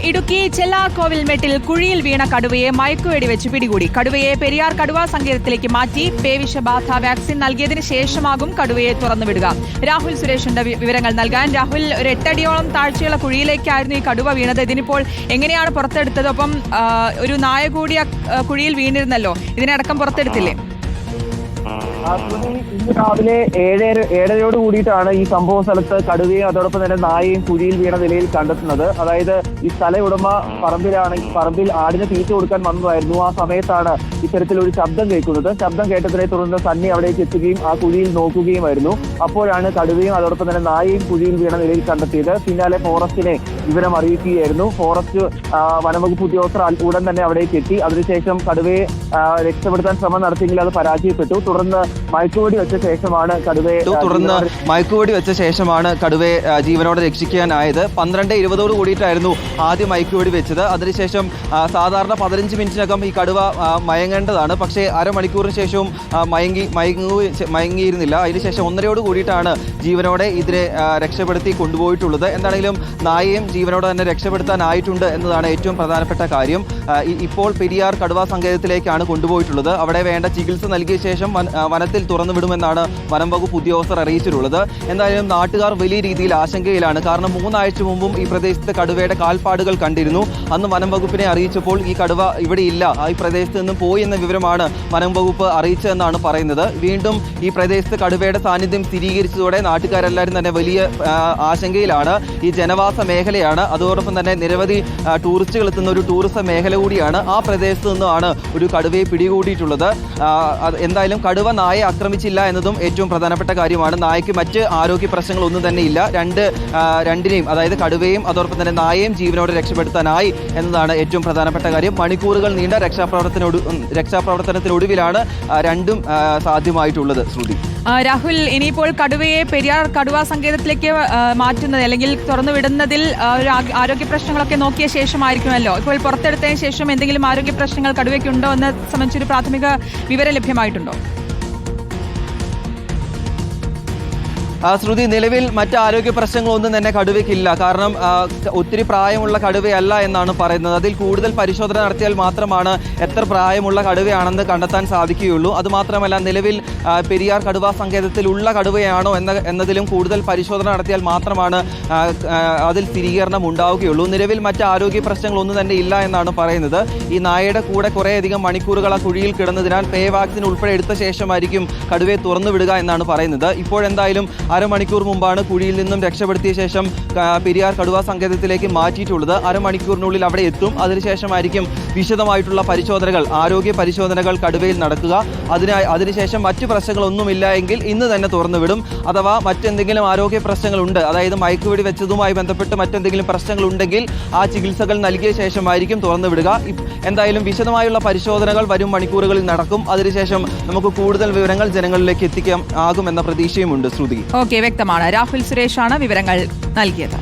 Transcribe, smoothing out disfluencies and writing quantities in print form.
ഇടുക്കി ചെല്ലാക്കോവിൽമെട്ടിൽ കുഴിയിൽ വീണ കടുവയെ മയക്കുവെടി വെച്ച് പിടികൂടി. കടുവയെ പെരിയാർ കടുവാ സങ്കേതത്തിലേക്ക് മാറ്റി പേവിഷബാധ വാക്സിൻ നൽകിയതിനു ശേഷമാകും കടുവയെ തുറന്നുവിടുക. രാഹുൽ സുരേഷിന്റെ വിവരങ്ങൾ നൽകാൻ. രാഹുൽ, ഒരു 8 അടിയോളം താഴ്ചയുള്ള കുഴിയിലേക്കായിരുന്നു ഈ കടുവ വീണത്. ഇതിനിപ്പോൾ എങ്ങനെയാണ് പുറത്തെടുത്തത്? ഒപ്പം ഒരു നായ കൂടി കുഴിയിൽ വീണിരുന്നല്ലോ, ഇതിനടക്കം പുറത്തെടുത്തില്ലേ? ഇന്ന് രാവിലെ 7:30 കൂടിയിട്ടാണ് ഈ സംഭവ സ്ഥലത്ത് കടുവയും അതോടൊപ്പം തന്നെ നായയും കുഴിയിൽ വീണ നിലയിൽ കണ്ടെത്തുന്നത്. അതായത് ഈ സ്ഥല ഉടമ പറമ്പിൽ ആടിന് തീറ്റ കൊടുക്കാൻ വന്നതായിരുന്നു. ആ സമയത്താണ് ഇത്തരത്തിലൊരു ശബ്ദം കേൾക്കുന്നത്. ശബ്ദം കേട്ടതിനെ തുടർന്ന് സണ്ണി അവിടേക്ക് എത്തുകയും ആ കുഴിയിൽ നോക്കുകയുമായിരുന്നു. അപ്പോഴാണ് കടുവയും അതോടൊപ്പം തന്നെ നായയും കുഴിയിൽ വീണ നിലയിൽ കണ്ടെത്തിയത്. പിന്നാലെ ഫോറസ്റ്റിനെ വിവരം അറിയിക്കുകയായിരുന്നു. ഫോറസ്റ്റ് വനംവകുപ്പ് ഉദ്യോഗസ്ഥർ ഉടൻ തന്നെ അവിടേക്ക് എത്തി. അതിനുശേഷം കടുവയെ രക്ഷപ്പെടുത്താൻ ശ്രമം നടത്തിയെങ്കിൽ അത് പരാജയപ്പെട്ടു. തുടർന്ന് മയക്കുവെടി വെച്ച ശേഷമാണ് കടുവയെ ജീവനോടെ രക്ഷിക്കാനായത്. 12:20 കൂടിയിട്ടായിരുന്നു ആദ്യം മയക്കുവെടി വെച്ചത്. അതിനുശേഷം സാധാരണ 15 മിനിറ്റിനകം ഈ കടുവ മയങ്ങേണ്ടതാണ്. പക്ഷേ അരമണിക്കൂറിന് ശേഷവും മയങ്ങിയിരുന്നില്ല. അതിനുശേഷം 1:30 കൂടിയിട്ടാണ് ജീവനോടെ ഇതിനെ രക്ഷപ്പെടുത്തി കൊണ്ടുപോയിട്ടുള്ളത്. എന്താണെങ്കിലും നായയും ജീവനോടെ തന്നെ രക്ഷപ്പെടുത്താനായിട്ടുണ്ട് എന്നതാണ് ഏറ്റവും പ്രധാനപ്പെട്ട കാര്യം. ഇപ്പോൾ പെരിയാർ കടുവാ സങ്കേതത്തിലേക്കാണ് കൊണ്ടുപോയിട്ടുള്ളത്. അവിടെ വേണ്ട ചികിത്സ നൽകിയ ശേഷം വനത്തിൽ തുറന്നുവിടുമെന്നാണ് വനം വകുപ്പ് ഉദ്യോഗസ്ഥർ അറിയിച്ചിട്ടുള്ളത്. എന്തായാലും നാട്ടുകാർ വലിയ രീതിയിൽ ആശങ്കയിലാണ്. കാരണം 3 ആഴ്ച മുമ്പും ഈ പ്രദേശത്ത് കടുവയുടെ കാൽപ്പാടുകൾ കണ്ടിരുന്നു. അന്ന് വനം വകുപ്പിനെ അറിയിച്ചപ്പോൾ ഈ കടുവ ഇവിടെ ഇല്ല, ഈ പ്രദേശത്ത് നിന്നും പോയി എന്ന വിവരമാണ് വനം വകുപ്പ് അറിയിച്ചതെന്നാണ് പറയുന്നത്. വീണ്ടും ഈ പ്രദേശത്ത് കടുവയുടെ സാന്നിധ്യം സ്ഥിരീകരിച്ചതോടെ നാട്ടുകാരെല്ലാവരും തന്നെ വലിയ ആശങ്കയിലാണ്. ഈ ജനവാസ മേഖലയാണ്, അതോടൊപ്പം തന്നെ നിരവധി ടൂറിസ്റ്റുകൾ എത്തുന്ന ഒരു ടൂറിസം മേഖല കൂടിയാണ്. ആ പ്രദേശത്ത് നിന്നുമാണ് ഒരു കടുവയെ പിടികൂടിയിട്ടുള്ളത്. എന്തായാലും കടുവ നായയെ ആക്രമിച്ചില്ല എന്നതും ഏറ്റവും പ്രധാനപ്പെട്ട കാര്യമാണ്. നായയ്ക്ക് മറ്റ് ആരോഗ്യ പ്രശ്നങ്ങളൊന്നും തന്നെ ഇല്ല. രണ്ടിനെയും, അതായത് കടുവയും അതോടൊപ്പം തന്നെ നായയും ജീവനോടെ രക്ഷപ്പെടുത്താനായി എന്നതാണ് ഏറ്റവും പ്രധാനപ്പെട്ട കാര്യം. മണിക്കൂറുകൾ നീണ്ട രക്ഷാപ്രവർത്തനത്തിനൊടുവിലാണ് രണ്ടും സാധ്യമായിട്ടുള്ളത്. ശ്രുതി, രാഹുൽ, ഇനിയിപ്പോൾ കടുവയെ പെരിയാർ കടുവാ സങ്കേതത്തിലേക്ക് മാറ്റുന്നത് അല്ലെങ്കിൽ തുറന്നുവിടുന്നതിൽ ആരോഗ്യ പ്രശ്നങ്ങളൊക്കെ നോക്കിയ ശേഷമായിരിക്കുമല്ലോ. ഇപ്പോൾ പുറത്തെടുത്തതിന് ശേഷം എന്തെങ്കിലും ആരോഗ്യ പ്രശ്നങ്ങൾ കടുവയ്ക്കുണ്ടോ എന്ന് സംബന്ധിച്ചൊരു പ്രാഥമിക വിവരം ലഭ്യമായിട്ടുണ്ടോ? ശ്രുതി, നിലവിൽ മറ്റ് ആരോഗ്യ പ്രശ്നങ്ങളൊന്നും തന്നെ കടുവയ്ക്കില്ല. കാരണം ഒത്തിരി പ്രായമുള്ള കടുവയല്ല എന്നാണ് പറയുന്നത്. അതിൽ കൂടുതൽ പരിശോധന നടത്തിയാൽ മാത്രമാണ് എത്ര പ്രായമുള്ള കടുവയാണെന്ന് കണ്ടെത്താൻ സാധിക്കുകയുള്ളൂ. അതുമാത്രമല്ല, നിലവിൽ പെരിയാർ കടുവാ സങ്കേതത്തിലുള്ള കടുവയാണോ എന്നതിലും കൂടുതൽ പരിശോധന നടത്തിയാൽ മാത്രമാണ് അതിൽ സ്ഥിരീകരണം ഉണ്ടാവുകയുള്ളൂ. നിലവിൽ മറ്റ് ആരോഗ്യ പ്രശ്നങ്ങളൊന്നും തന്നെ ഇല്ല എന്നാണ് പറയുന്നത്. ഈ നായയുടെ കൂടെ കുറേയധികം മണിക്കൂറുകൾ ആ കുഴിയിൽ കിടന്നതിനാൽ പേ വാക്സിൻ ഉൾപ്പെടെ എടുത്ത ശേഷമായിരിക്കും കടുവയെ തുറന്നുവിടുക എന്നാണ് പറയുന്നത്. ഇപ്പോഴെന്തായാലും അരമണിക്കൂർ മുമ്പാണ് കുഴിയിൽ നിന്നും രക്ഷപ്പെടുത്തിയ ശേഷം പെരിയാർ കടുവാ സങ്കേതത്തിലേക്ക് മാറ്റിയിട്ടുള്ളത്. അരമണിക്കൂറിനുള്ളിൽ അവിടെ എത്തും. അതിനുശേഷമായിരിക്കും വിശദമായിട്ടുള്ള ആരോഗ്യ പരിശോധനകൾ കടുവയിൽ നടക്കുക. അതിനുശേഷം മറ്റു പ്രശ്നങ്ങളൊന്നുമില്ല എങ്കിൽ ഇന്ന് തന്നെ തുറന്നുവിടും. അഥവാ മറ്റെന്തെങ്കിലും ആരോഗ്യ പ്രശ്നങ്ങളുണ്ട്, അതായത് മയക്കുവെടി വെച്ചതുമായി ബന്ധപ്പെട്ട് മറ്റെന്തെങ്കിലും പ്രശ്നങ്ങളുണ്ടെങ്കിൽ ആ ചികിത്സകൾ നൽകിയ ശേഷമായിരിക്കും തുറന്നുവിടുക. എന്തായാലും വിശദമായുള്ള പരിശോധനകൾ വരും മണിക്കൂറുകളിൽ നടക്കും. അതിനുശേഷം നമുക്ക് കൂടുതൽ വിവരങ്ങൾ ജനങ്ങളിലേക്ക് എത്തിക്കാൻ ആകുമെന്ന പ്രതീക്ഷയുമുണ്ട്. ശ്രുതി, വ്യക്തമാണ്. രാഹുൽ സുരേഷാണ് വിവരങ്ങൾ നൽകിയത്.